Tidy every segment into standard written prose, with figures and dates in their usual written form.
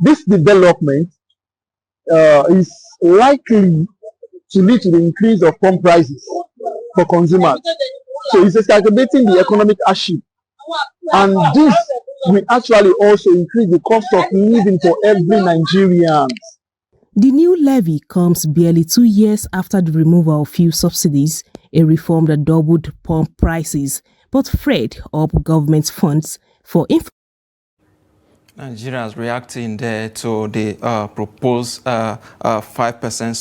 This development is likely to lead to the increase of pump prices for consumers. So it's exacerbating the economic hardship. And this will actually also increase the cost of living for every Nigerian. The new levy comes barely 2 years after the removal of fuel subsidies, a reform that doubled pump prices but freed up government funds for Nigerians reacting there to the proposed 5%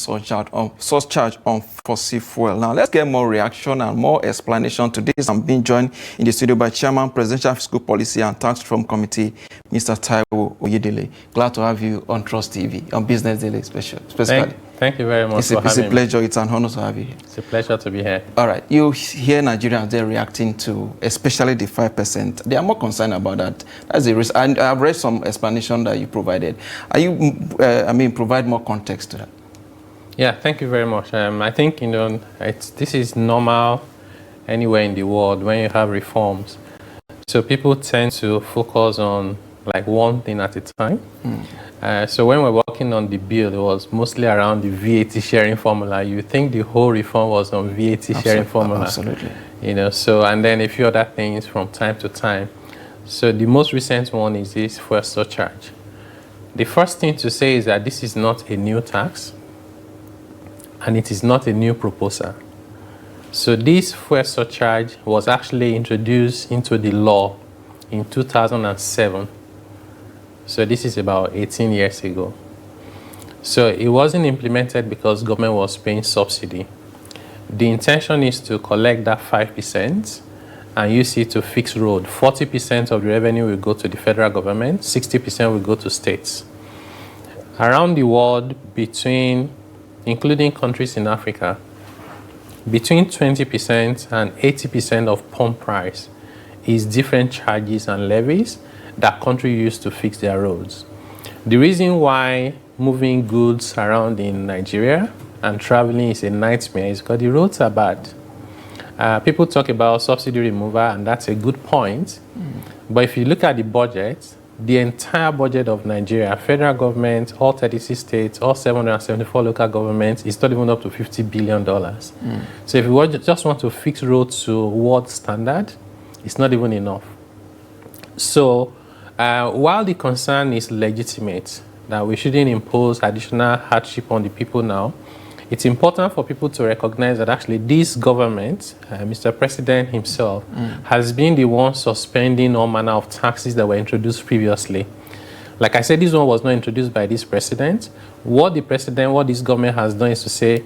surcharge on fossil fuel. Now, let's get more reaction and more explanation to this. I'm being joined in the studio by Chairman, Presidential Fiscal Policy and Tax Reform Committee, Mr. Taiwo Oyedele. Glad to have you on Trust TV, on Business Daily especially. Thank you very much for having me. It's a pleasure. It's an honor to have you here. It's a pleasure to be here. All right. You hear Nigerians, they're reacting to, especially the 5%. They are more concerned about that. That's the risk. And I've read some explanation that you provided. Are you, provide more context to that? Yeah, thank you very much. I think, this is normal anywhere in the world when you have reforms. So people tend to focus on like one thing at a time. So when we're working on the bill, it was mostly around the VAT sharing formula. You think the whole reform was on VAT sharing formula. Absolutely. So, and then a few other things from time to time. So the most recent one is this fuel surcharge. The first thing to say is that this is not a new tax, and it is not a new proposal. So this fuel surcharge was actually introduced into the law in 2007. So this is about 18 years ago. So it wasn't implemented because government was paying subsidy. The intention is to collect that 5% and use it to fix road. 40% of the revenue will go to the federal government, 60% will go to states. Around the world, including countries in Africa, between 20% and 80% of pump price is different charges and levies that countries use to fix their roads. The reason why moving goods around in Nigeria and traveling is a nightmare is because the roads are bad. People talk about subsidy removal, and that's a good point. But if you look at the budget, the entire budget of Nigeria, federal government, all 36 states, all 774 local governments, is not even up to $50 billion. So if you just want to fix roads to world standard, it's not even enough. So while the concern is legitimate, that we shouldn't impose additional hardship on the people now, it's important for people to recognize that actually this government, Mr. President himself, has been the one suspending all manner of taxes that were introduced previously. Like I said, this one was not introduced by this president. What this government has done is to say,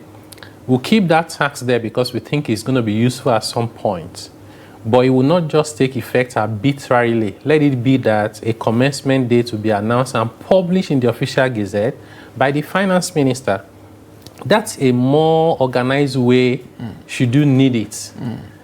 we'll keep that tax there because we think it's going to be useful at some point. But it will not just take effect arbitrarily. Let it be that a commencement date will be announced and published in the official gazette by the finance minister. That's a more organized way, should you need it,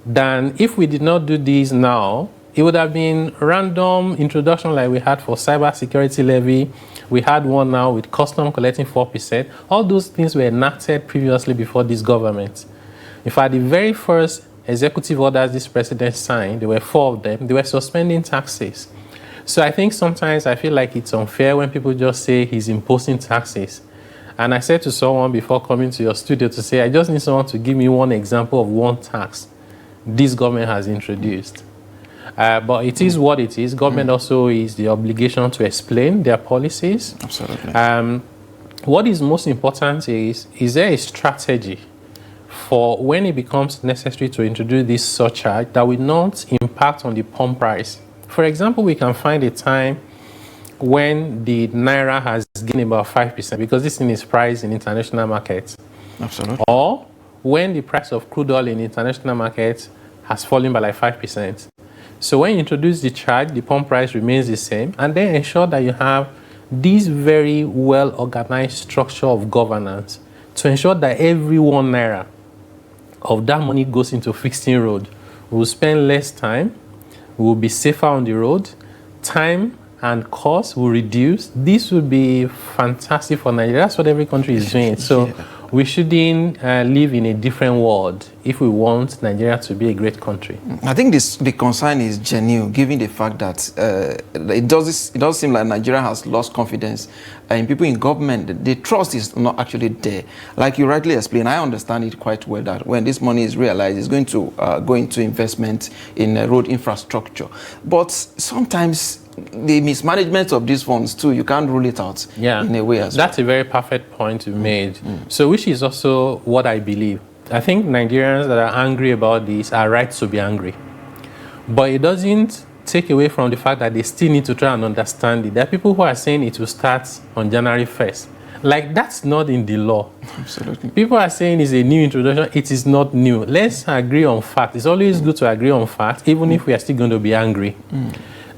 than if we did not do this now. It would have been random introduction like we had for cyber security levy. We had one now with custom collecting 4%. All those things were enacted previously before this government. In fact, the very first executive orders this president signed, there were 4 of them, they were suspending taxes. So I think sometimes I feel like it's unfair when people just say he's imposing taxes. And I said to someone before coming to your studio to say, I just need someone to give me one example of one tax this government has introduced. But it is what it is. Government also is the obligation to explain their policies. Absolutely. What is most important is there a strategy for when it becomes necessary to introduce this surcharge that will not impact on the pump price? For example, we can find a time when the Naira has gained about 5% because this thing is priced in international markets. Absolutely. Or when the price of crude oil in international markets has fallen by like 5%. So when you introduce the charge, the pump price remains the same, and then ensure that you have this very well-organized structure of governance to ensure that every 1 Naira of that money goes into fixing road. We will spend less time, we will be safer on the road, time and cost will reduce. This will be fantastic for Nigeria. That's what every country is doing. So We shouldn't live in a different world if we want Nigeria to be a great country. I think the concern is genuine, given the fact that it does seem like Nigeria has lost confidence in people in government. The trust is not actually there. Like you rightly explained, I understand it quite well that when this money is realized, it's going to go into investment in road infrastructure. But sometimes the mismanagement of these funds too, you can't rule it out in a way as well. That's a very perfect point you made. So which is also what I believe. I think Nigerians that are angry about this are right to be angry. But it doesn't take away from the fact that they still need to try and understand it. There are people who are saying it will start on January 1st. Like, that's not in the law. Absolutely. People are saying it's a new introduction. It is not new. Let's agree on fact. It's always good to agree on fact, even if we are still going to be angry.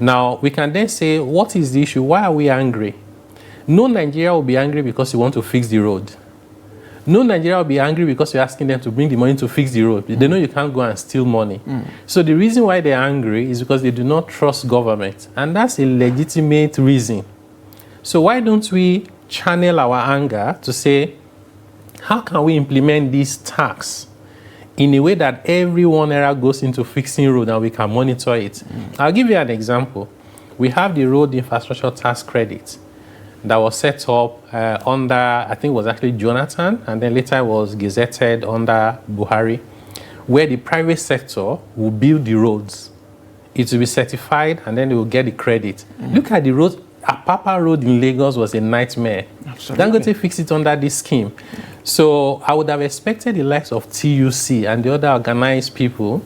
Now, we can then say, what is the issue? Why are we angry? No Nigeria will be angry because you want to fix the road. No Nigeria will be angry because you're asking them to bring the money to fix the road. They know you can't go and steal money. So the reason why they're angry is because they do not trust government. And that's a legitimate reason. So why don't we channel our anger to say, how can we implement this tax in a way that every 1 naira goes into fixing road and we can monitor it? I'll give you an example. We have the road infrastructure tax credit that was set up under, I think it was actually Jonathan, and then later was gazetted under Buhari, where the private sector will build the roads. It will be certified, and then they will get the credit. Look at the road. Apapa Road in Lagos was a nightmare. Dangote fixed it under this scheme. So I would have expected the likes of TUC and the other organized people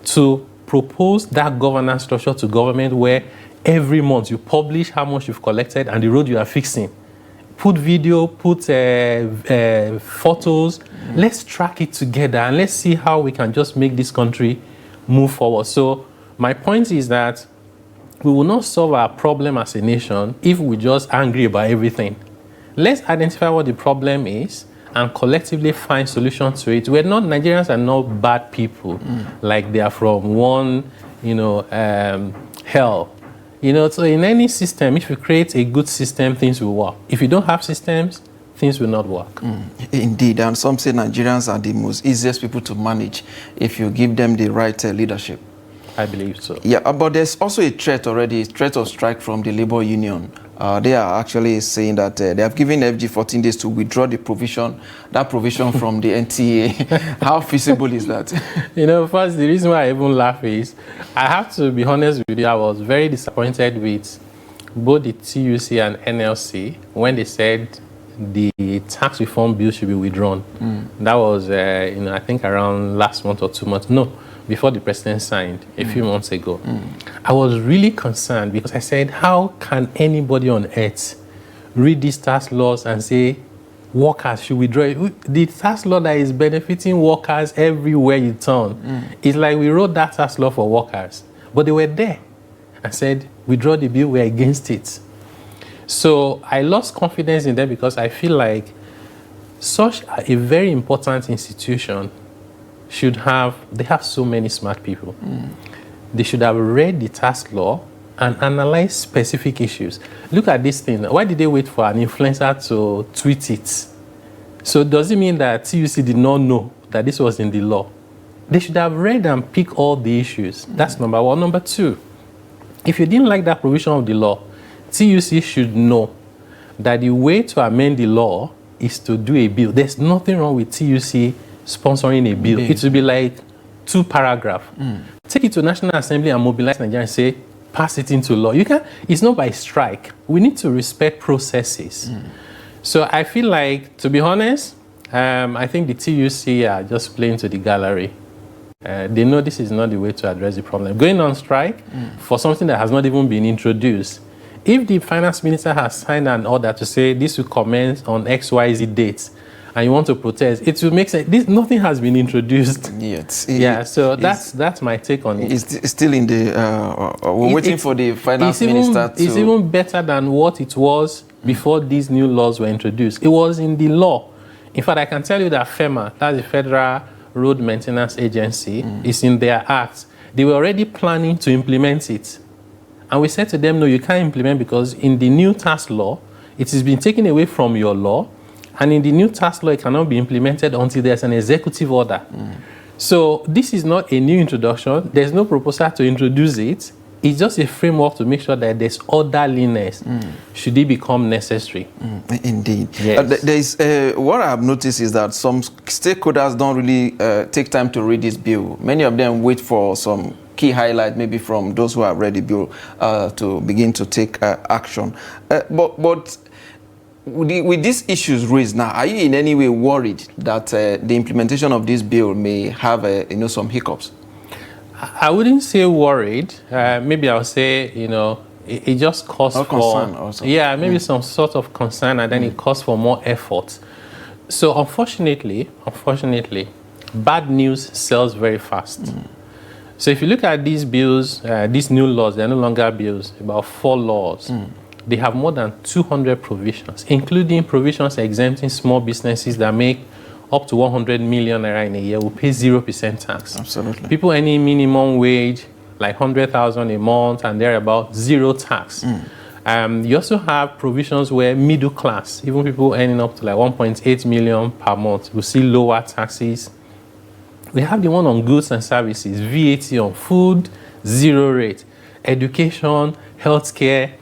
to propose that governance structure to government where every month you publish how much you've collected and the road you are fixing. Put video, put photos. Let's track it together and let's see how we can just make this country move forward. So my point is that we will not solve our problem as a nation if we're just angry about everything. Let's identify what the problem is and collectively find solutions to it. Nigerians are not bad people, like they are from one, hell. So in any system, if you create a good system, things will work. If you don't have systems, things will not work. Indeed, and some say Nigerians are the most easiest people to manage if you give them the right leadership. I believe so. Yeah, but there's also a threat already, a threat of strike from the labor union. They are actually saying that they have given FG 14 days to withdraw that provision from the NTA. How feasible is that? First, the reason why I even laugh is, I have to be honest with you, I was very disappointed with both the TUC and NLC when they said the tax reform bill should be withdrawn. That was, I think around last month or 2 months. No. Before the president signed a few months ago. I was really concerned because I said, how can anybody on earth read these tax laws and say, workers should withdraw it? The tax law that is benefiting workers everywhere you turn. It's like we wrote that tax law for workers, but they were there. I said, withdraw the bill, we're against it. So I lost confidence in them because I feel like such a very important institution they have so many smart people. They should have read the tax law and analyzed specific issues. Look at this thing. Why did they wait for an influencer to tweet it? So does it mean that TUC did not know that this was in the law? They should have read and picked all the issues. That's number one. Number two, if you didn't like that provision of the law, TUC should know that the way to amend the law is to do a bill. There's nothing wrong with TUC sponsoring a bill. It will be like 2 paragraphs. Take it to National Assembly and mobilize Nigeria and say, pass it into law. It's not by strike. We need to respect processes. So I feel like, to be honest, I think the TUC are just playing to the gallery. They know this is not the way to address the problem. Going on strike for something that has not even been introduced. If the finance minister has signed an order to say this will commence on XYZ dates, and you want to protest, it will make sense. Nothing has been introduced yet. So that's my take on it. It's still in the. We're waiting for the finance minister to. It's even better than what it was before these new laws were introduced. It was in the law. In fact, I can tell you that FEMA, that's the Federal Road Maintenance Agency, is in their act. They were already planning to implement it, and we said to them, no, you can't implement because in the new tax law, it has been taken away from your law. And in the new tax law, it cannot be implemented until there's an executive order. So this is not a new introduction. There's no proposal to introduce it. It's just a framework to make sure that there's orderliness should it become necessary. Indeed. Yes. There's what I've noticed is that some stakeholders don't really take time to read this bill. Many of them wait for some key highlight, maybe from those who have read the bill, to begin to take action. But with these issues raised now, are you in any way worried that the implementation of this bill may have some hiccups? I wouldn't say worried. Maybe I'll say, it just calls for concern also. Yeah, maybe some sort of concern, and then it calls for more effort. So unfortunately, bad news sells very fast. So if you look at these bills, these new laws, they're no longer bills, about 4 laws. They have more than 200 provisions, including provisions exempting small businesses that make up to 100 million naira in a year will pay 0% tax. Absolutely. People earning minimum wage, like 100,000 a month and thereabout, 0 tax. You also have provisions where middle class, even people earning up to like 1.8 million per month, will see lower taxes. We have the one on goods and services, VAT on food, 0 rate, education, healthcare.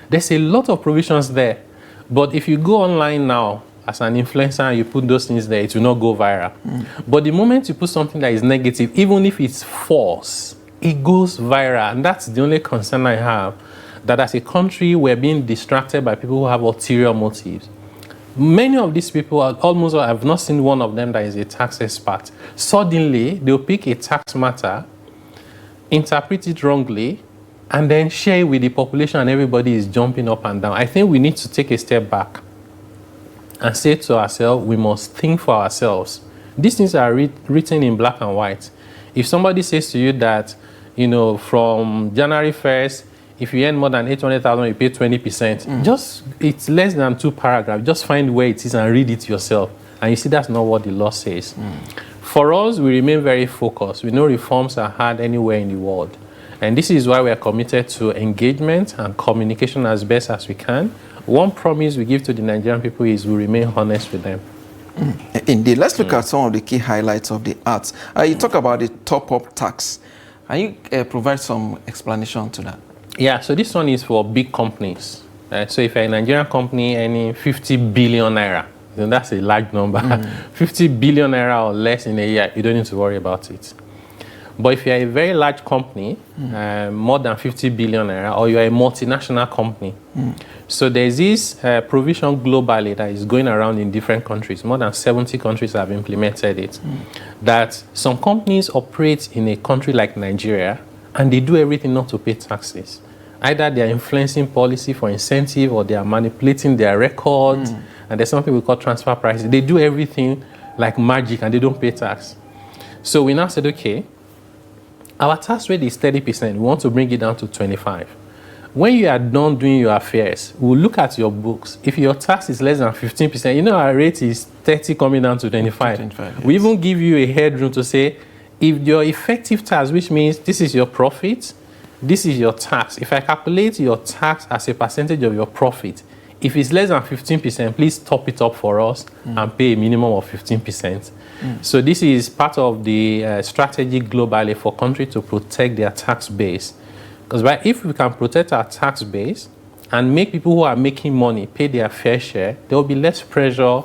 There's a lot of provisions there. But if you go online now, as an influencer, and you put those things there, it will not go viral. But the moment you put something that is negative, even if it's false, it goes viral. And that's the only concern I have, that as a country, we're being distracted by people who have ulterior motives. Many of these people, almost all, I've not seen one of them that is a tax expert. Suddenly, they'll pick a tax matter, interpret it wrongly, and then share it with the population, and everybody is jumping up and down. I think we need to take a step back and say to ourselves, we must think for ourselves. These things are written in black and white. If somebody says to you that, from January 1st, if you earn more than 800,000, you pay 20%. It's less than 2 paragraphs. Just find where it is and read it yourself. And you see that's not what the law says. For us, we remain very focused. We know reforms are hard anywhere in the world. And this is why we are committed to engagement and communication as best as we can. One promise we give to the Nigerian people is we remain honest with them. Indeed. Let's look at some of the key highlights of the acts. You talk about the top-up tax. Can you provide some explanation to that? Yeah, so this one is for big companies. So if you're a Nigerian company earning 50 billion naira, then that's a large number. 50 billion naira or less in a year, you don't need to worry about it. But if you're a very large company, more than 50 billion naira, or you're a multinational company, so there's this provision globally that is going around in different countries. More than 70 countries have implemented it. That some companies operate in a country like Nigeria, and they do everything not to pay taxes. Either they are influencing policy for incentive, or they are manipulating their records, and there's something we call transfer pricing. They do everything like magic, and they don't pay tax. So we now said, okay, our tax rate is 30%. We want to bring it down to 25%. When you are done doing your affairs, we'll look at your books. If your tax is less than 15%, our rate is 30 coming down to 25. 25, yes. We even give you a headroom to say, if your effective tax, which means this is your profit, this is your tax. If I calculate your tax as a percentage of your profit, if it's less than 15%, please top it up for us and pay a minimum of 15%. So this is part of the strategy globally for countries to protect their tax base. Because if we can protect our tax base and make people who are making money pay their fair share, there will be less pressure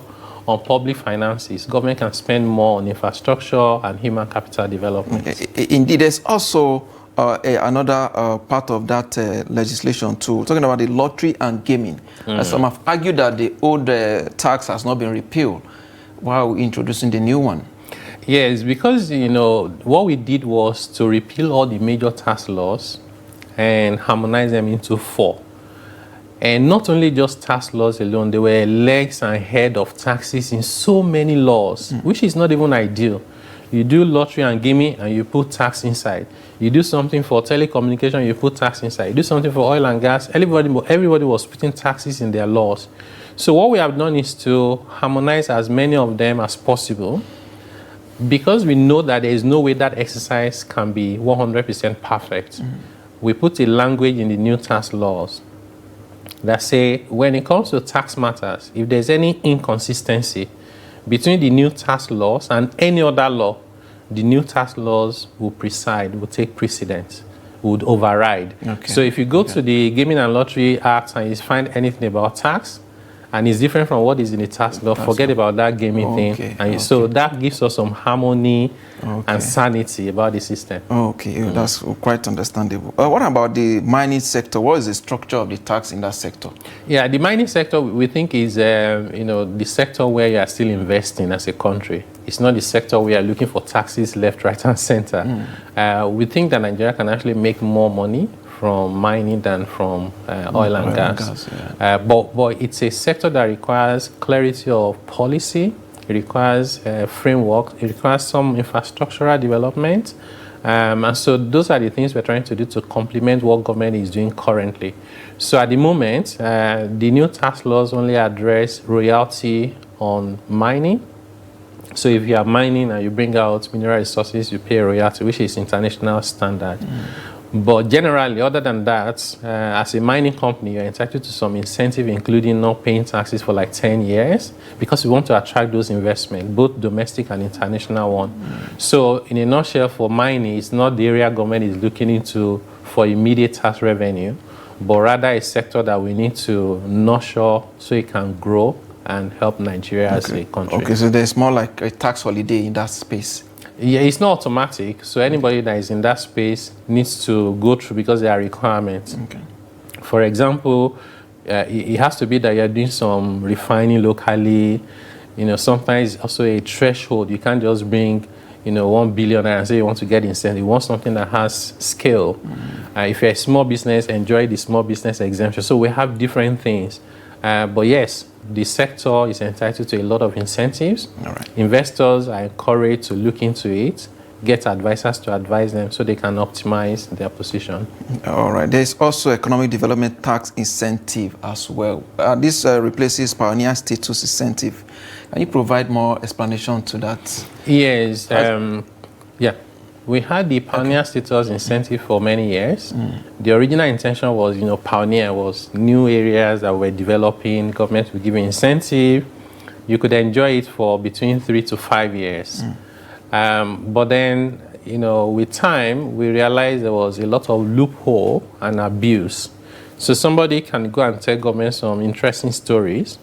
on public finances. Government can spend more on infrastructure and human capital development. Indeed, there's also another part of that legislation too, talking about the lottery and gaming. Some have argued that the old tax has not been repealed while introducing the new one. Yes, because what we did was to repeal all the major tax laws and harmonize them into 4. And not only just tax laws alone, there were legs and head of taxes in so many laws, which is not even ideal. You do lottery and gaming and you put tax inside. You do something for telecommunication, you put tax inside. You do something for oil and gas, everybody was putting taxes in their laws. So what we have done is to harmonize as many of them as possible, because we know that there is no way that exercise can be 100% perfect. We put a language in the new tax laws that say when it comes to tax matters, if there's any inconsistency between the new tax laws and any other law, the new tax laws will take precedence, would override. Okay. So if you go to the Gaming and Lottery Act and you find anything about tax, and it's different from what is in the tax law, forget about that gaming thing. And so that gives us some harmony and sanity about the system. Okay, that's quite understandable. What about the mining sector? What is the structure of the tax in that sector? Yeah, the mining sector we think is the sector where you are still investing as a country. It's not the sector where you are looking for taxes left, right, and center. We think that Nigeria can actually make more money from mining than from oil and gas. But it's a sector that requires clarity of policy, it requires framework, it requires some infrastructural development. And so those are the things we're trying to do to complement what government is doing currently. So at the moment, the new tax laws only address royalty on mining. So if you are mining and you bring out mineral resources, you pay royalty, which is international standard. But generally, other than that, as a mining company, you're entitled to some incentive, including not paying taxes for like 10 years, because we want to attract those investments, both domestic and international one. So in a nutshell, for mining, it's not the area government is looking into for immediate tax revenue, but rather a sector that we need to nurture so it can grow and help Nigeria as a country. Okay, so there's more like a tax holiday in that space. Yeah, it's not automatic. So anybody that is in that space needs to go through because there are requirements. Okay. For example, it has to be that you're doing some refining locally. Sometimes also a threshold. You can't just bring, 1 billion and say you want to get incentive. You want something that has scale. If you're a small business, enjoy the small business exemption. So we have different things. But yes, the sector is entitled to a lot of incentives. All right. Investors are encouraged to look into it, get advisors to advise them so they can optimize their position. All right. There's also economic development tax incentive as well. This replaces pioneer status incentive. Can you provide more explanation to that? Yes. Yeah. We had the pioneer status incentive for many years. The original intention was, pioneer was new areas that were developing, government would give you incentive. You could enjoy it for between 3 to 5 years. But then, with time, we realized there was a lot of loophole and abuse. So somebody can go and tell government some interesting stories,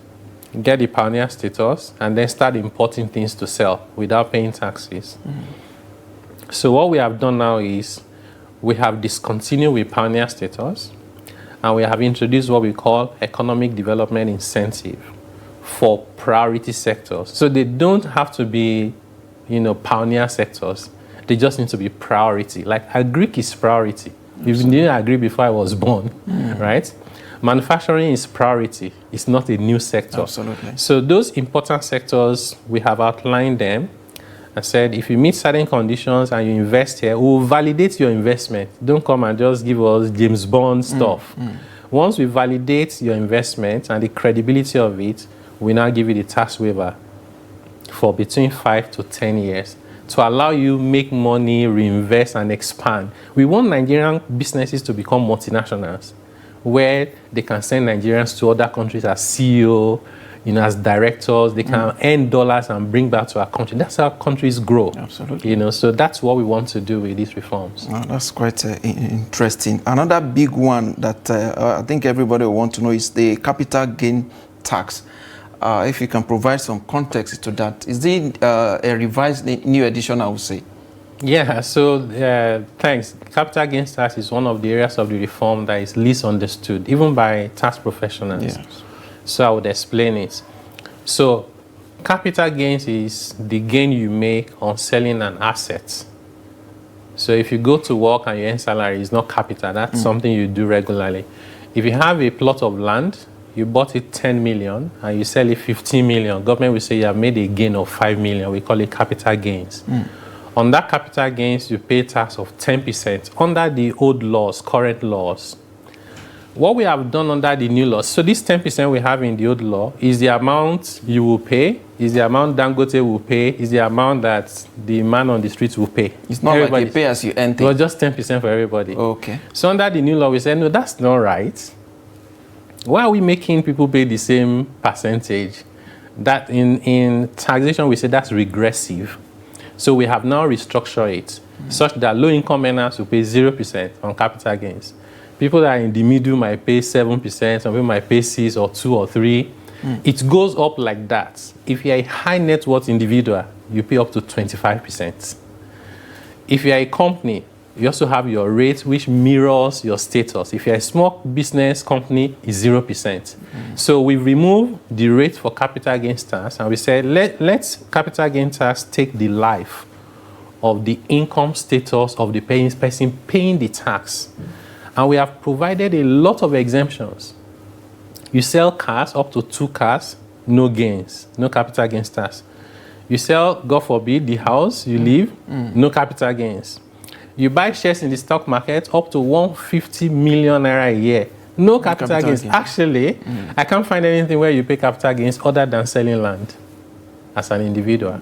get the pioneer status, and then start importing things to sell without paying taxes. So what we have done now is we have discontinued with pioneer status and we have introduced what we call economic development incentive for priority sectors. So they don't have to be, pioneer sectors. They just need to be priority. Like agric is priority. If you didn't agree before I was born, right? Manufacturing is priority. It's not a new sector. Absolutely. So those important sectors, we have outlined them. I said, if you meet certain conditions and you invest here, we'll validate your investment. Don't come and just give us James Bond stuff. Once we validate your investment and the credibility of it, we now give you the tax waiver for between 5 to 10 years to allow you make money, reinvest, and expand. We want Nigerian businesses to become multinationals, where they can send Nigerians to other countries as CEO, as directors, they can earn dollars and bring back to our country. That's how countries grow. Absolutely. So that's what we want to do with these reforms. That's quite interesting. Another big one that I think everybody will want to know is the capital gain tax. If you can provide some context to that. Is it a revised new edition, I would say? Yeah, so thanks. Capital gains tax is one of the areas of the reform that is least understood, even by tax professionals. Yes. So I would explain it. So capital gains is the gain you make on selling an asset. So if you go to work and you earn salary, it's not capital. That's something you do regularly. If you have a plot of land, you bought it 10 million and you sell it 15 million, government will say you have made a gain of 5 million. We call it capital gains. On that capital gains, you pay tax of 10% under the old laws, current laws. What we have done under the new law, so this 10% we have in the old law is the amount you will pay, is the amount Dangote will pay, is the amount that the man on the streets will pay. It's not like you pay as you enter. It was just 10% for everybody. Okay. So under the new law, we said, no, that's not right. Why are we making people pay the same percentage? That in taxation, we say that's regressive. So we have now restructured it such that low-income earners will pay 0% on capital gains. People that are in the middle might pay 7%, some people might pay 6 or 2 or 3. It goes up like that. If you're a high net worth individual, you pay up to 25%. If you're a company, you also have your rate which mirrors your status. If you're a small business company, it's 0%. So we remove the rate for capital gains tax and we said, let's capital gains tax take the life of the income status of the person paying the tax. And we have provided a lot of exemptions. You sell cars, up to 2 cars, no gains, no capital gains tax. You sell, God forbid, the house you live, no capital gains. You buy shares in the stock market up to 150 million naira a year, no capital gains. Actually, I can't find anything where you pay capital gains other than selling land as an individual.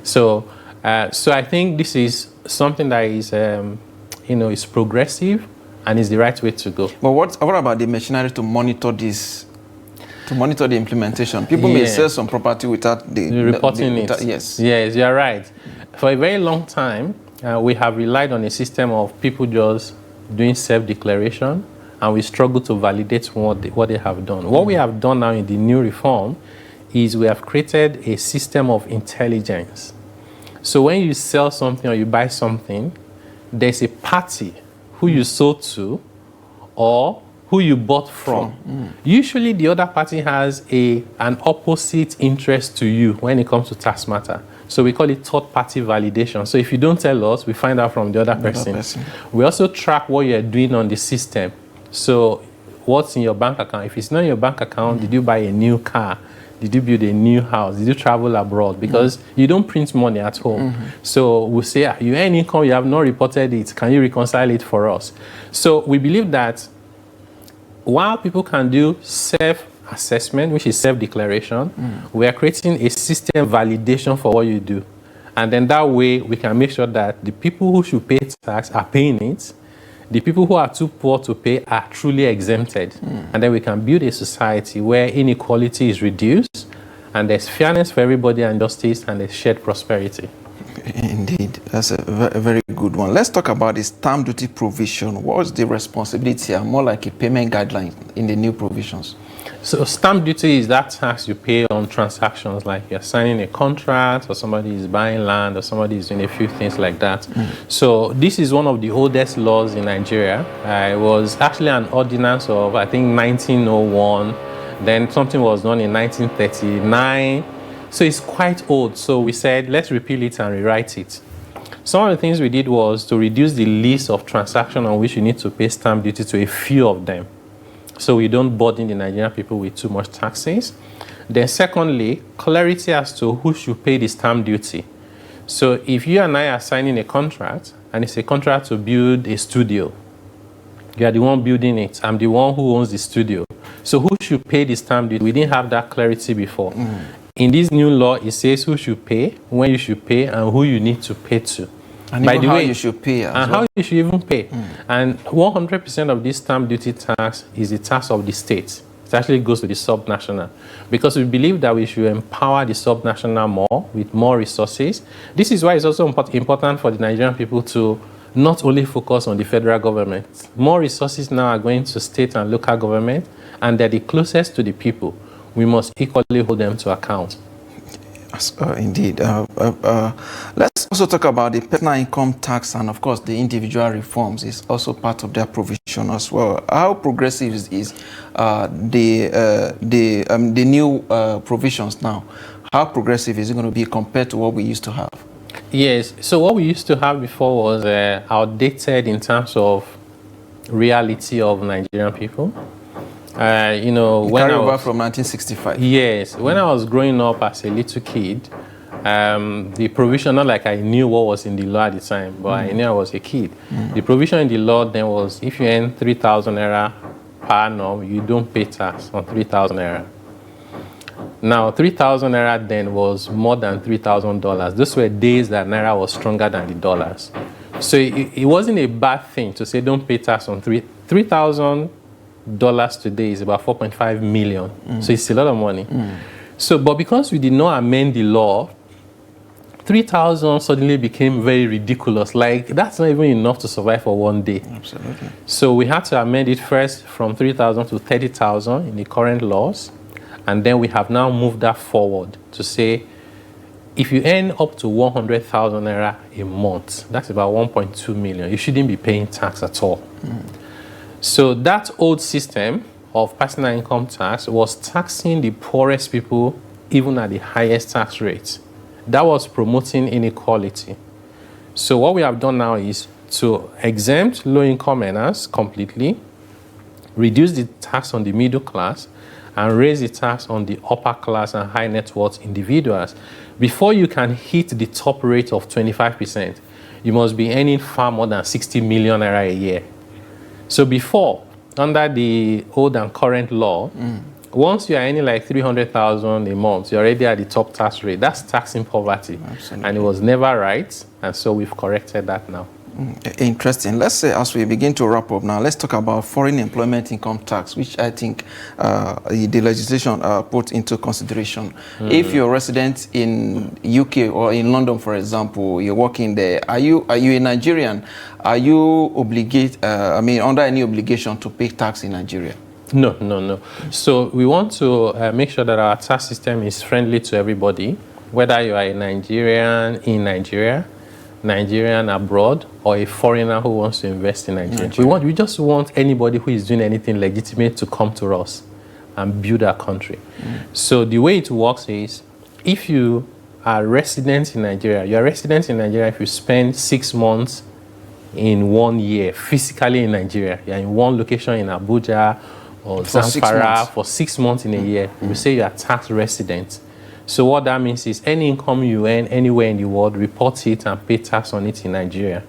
So I think this is something that is, is progressive and is the right way to go. But what about the machinery to monitor this? To monitor the implementation, people may sell some property without the reporting it. Yes, you're right. For a very long time, we have relied on a system of people just doing self-declaration, and we struggle to validate what they have done. What we have done now in the new reform is we have created a system of intelligence. So when you sell something or you buy something, there's a party who you sold to or who you bought from. Usually the other party has an opposite interest to you when it comes to tax matter. So we call it third-party validation. So if you don't tell us, we find out from the other person. We also track what you're doing on the system. So what's in your bank account? If it's not in your bank account, did you buy a new car? Did you build a new house? Did you travel abroad? Because you don't print money at home. So we'll say, you earn income, you have not reported it. Can you reconcile it for us? So we believe that while people can do self-assessment, which is self-declaration, we are creating a system validation for what you do. And then that way, we can make sure that the people who should pay tax are paying it. The people who are too poor to pay are truly exempted. And then we can build a society where inequality is reduced, and there's fairness for everybody and justice, and there's shared prosperity. Indeed, that's a very good one. Let's talk about the stamp duty provision. What's the responsibility and more like a payment guideline in the new provisions? So stamp duty is that tax you pay on transactions, like you're signing a contract, or somebody is buying land, or somebody is doing a few things like that. So this is one of the oldest laws in Nigeria. It was actually an ordinance of, I think, 1901. Then something was done in 1939. So it's quite old. So we said, let's repeal it and rewrite it. Some of the things we did was to reduce the list of transactions on which you need to pay stamp duty to a few of them, so we don't burden the Nigerian people with too much taxes. Then secondly, clarity as to who should pay the stamp duty. So if you and I are signing a contract, and it's a contract to build a studio, you are the one building it, I'm the one who owns the studio. So who should pay the stamp duty? We didn't have that clarity before. In this new law, it says who should pay, when you should pay, and who you need to pay to. And by the way, you should pay as and well. how you should even pay. And 100% of this stamp duty tax is the tax of the state. It actually goes to the subnational, because we believe that we should empower the subnational more with more resources. This is why it's also important for the Nigerian people to not only focus on the federal government. More resources now are going to state and local government, and they're the closest to the people. We must equally hold them to account. Indeed. Let's also talk about the personal income tax, and of course the individual reforms is also part of their provision as well. How progressive is the new provisions now? How progressive is it going to be compared to what we used to have? Yes. So what we used to have before was outdated in terms of reality of Nigerian people. When carry over from 1965. Yes, when I was growing up as a little kid, the provision, not like I knew what was in the law at the time, but I knew I was a kid. The provision in the law then was, if you earn 3,000 naira per annum, you don't pay tax on 3,000 naira. Now, 3,000 naira then was more than $3,000. Those were days that naira was stronger than the dollars. So it wasn't a bad thing to say don't pay tax on 3,000 dollars today is about 4.5 million. So it's a lot of money. So, but because we did not amend the law, 3,000 suddenly became very ridiculous. Like, that's not even enough to survive for one day. Absolutely. So we had to amend it first from 3,000 to 30,000 in the current laws. And then we have now moved that forward to say, if you earn up to 100,000 naira a month, that's about 1.2 million, you shouldn't be paying tax at all. So that old system of personal income tax was taxing the poorest people even at the highest tax rates. That was promoting inequality. So what we have done now is to exempt low-income earners completely, reduce the tax on the middle class, and raise the tax on the upper class and high net worth individuals. Before you can hit the top rate of 25%, you must be earning far more than 60 million naira a year. So before, under the old and current law, once you are earning like 300,000 a month, you're already at the top tax rate. That's taxing poverty. Absolutely. And it was never right. And so we've corrected that now. Interesting. Let's say, as we begin to wrap up now, let's talk about foreign employment income tax, which I think the legislation put into consideration. If you're a resident in UK or in London, for example, you're working there, are you a Nigerian? Are you under any obligation to pay tax in Nigeria? No. So we want to make sure that our tax system is friendly to everybody, whether you are a Nigerian in Nigeria, Nigerian abroad, or a foreigner who wants to invest in Nigeria. We just want anybody who is doing anything legitimate to come to us and build our country. So the way it works is, if you are resident in Nigeria, you are resident in Nigeria if you spend 6 months in 1 year physically in Nigeria. You're in one location in Abuja or Zamfara for 6 months in a year. We say you are tax resident. So what that means is any income you earn anywhere in the world, report it and pay tax on it in Nigeria.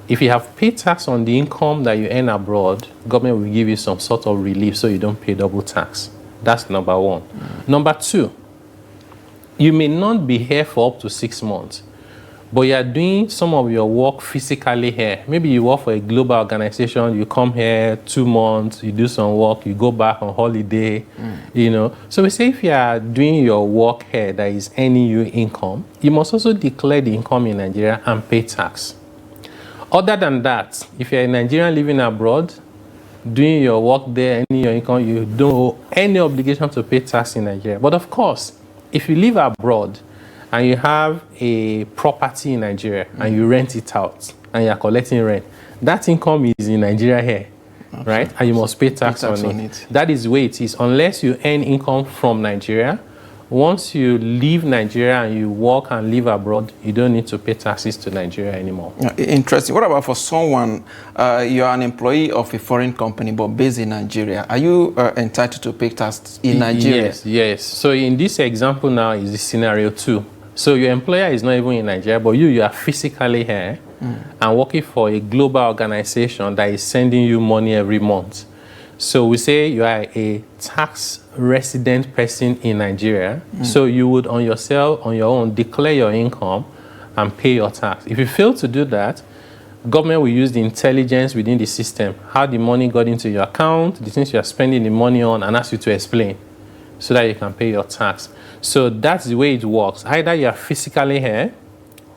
If you have paid tax on the income that you earn abroad, government will give you some sort of relief so you don't pay double tax. That's number one. Number two, you may not be here for up to 6 months, but you are doing some of your work physically here. Maybe you work for a global organization, you come here 2 months, you do some work, you go back on holiday, So we say if you are doing your work here that is earning you income, you must also declare the income in Nigeria and pay tax. Other than that, if you're a Nigerian living abroad, doing your work there, earning your income, you don't owe any obligation to pay tax in Nigeria. But of course, if you live abroad, and you have a property in Nigeria and you rent it out and you're collecting rent, that income is in Nigeria here, right? And you must pay tax on it. That is the way it is. Unless you earn income from Nigeria, once you leave Nigeria and you work and live abroad, you don't need to pay taxes to Nigeria anymore. Interesting. What about for someone, you're an employee of a foreign company but based in Nigeria? Are you entitled to pay tax in Nigeria? Yes. So in this example now is the scenario 2. So your employer is not even in Nigeria, but you are physically here and working for a global organization that is sending you money every month. So we say you are a tax resident person in Nigeria. So you would on your own declare your income and pay your tax. If you fail to do that, government will use the intelligence within the system, how the money got into your account, the things you are spending the money on, and ask you to explain so that you can pay your tax. So that's the way it works. Either you are physically here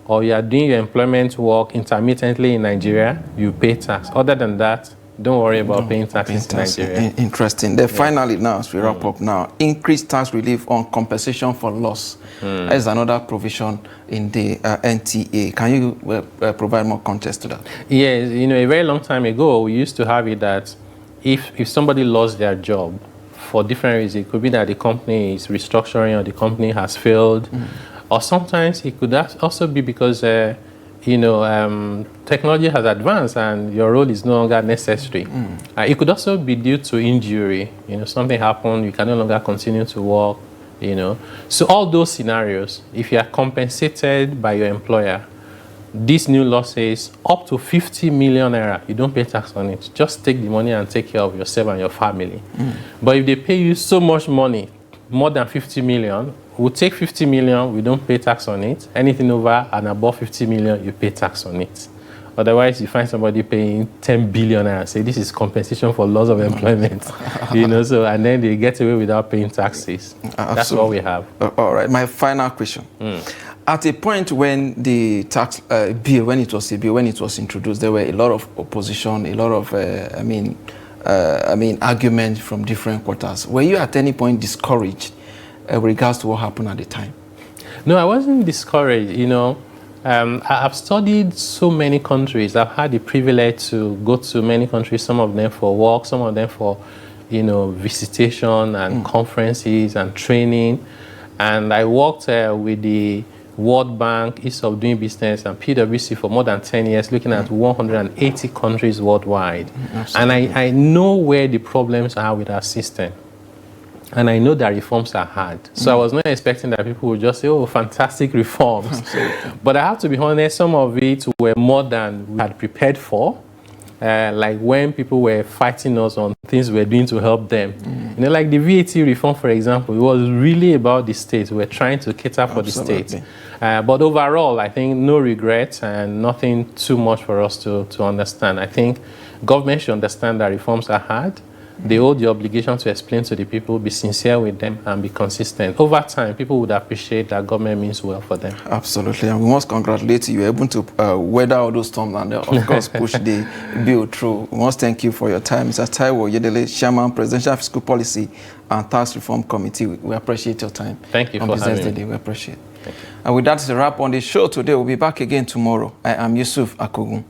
or you are doing your employment work intermittently in Nigeria, you pay tax. Other than that, don't worry about paying taxes in Nigeria. Interesting. Then finally now, as we wrap up now, increased tax relief on compensation for loss. That is another provision in the NTA. Can you provide more context to that? Yes, a very long time ago, we used to have it that if somebody lost their job, for different reasons. It could be that the company is restructuring or the company has failed. Or sometimes it could also be because, technology has advanced and your role is no longer necessary. It could also be due to injury. Something happened, you can no longer continue to work, So all those scenarios, if you are compensated by your employer, this new law says up to 50 million naira, you don't pay tax on it. Just take the money and take care of yourself and your family. But if they pay you so much money, more than 50 million, we'll take 50 million, we don't pay tax on it. Anything over and above 50 million, you pay tax on it. Otherwise, you find somebody paying 10 billion and say this is compensation for loss of employment, you know. So and then they get away without paying taxes. That's what we have. All right. My final question. At a point when the tax bill, when it was introduced, there were a lot of opposition, a lot of, argument from different quarters. Were you at any point discouraged with regards to what happened at the time? No, I wasn't discouraged. You know, I've studied so many countries. I've had the privilege to go to many countries. Some of them for work, some of them for, you know, visitation and conferences and training. And I worked with the World Bank, Ease of Doing Business, and PwC for more than 10 years, looking at 180 countries worldwide. And I know where the problems are with our system. And I know that reforms are hard. So I was not expecting that people would just say, oh, fantastic reforms. But I have to be honest, some of it were more than we had prepared for. Like when people were fighting us on things we were doing to help them. You know, like the VAT reform, for example, it was really about the state. We were trying to cater for the state. But overall, I think no regrets and nothing too much for us to understand. I think government should understand that reforms are hard. They owe the obligation to explain to the people, be sincere with them, and be consistent. Over time, people would appreciate that government means well for them. Absolutely, and we must congratulate you. You're able to weather all those storms and, of course, push the bill through. We must thank you for your time. Mr. Taiwo Oyedele, Chairman, Presidential Fiscal Policy and Tax Reform Committee. We appreciate your time. Thank you for having me. We appreciate it. And with that, it's a wrap on the show today. We'll be back again tomorrow. I am Yusuf Akogu.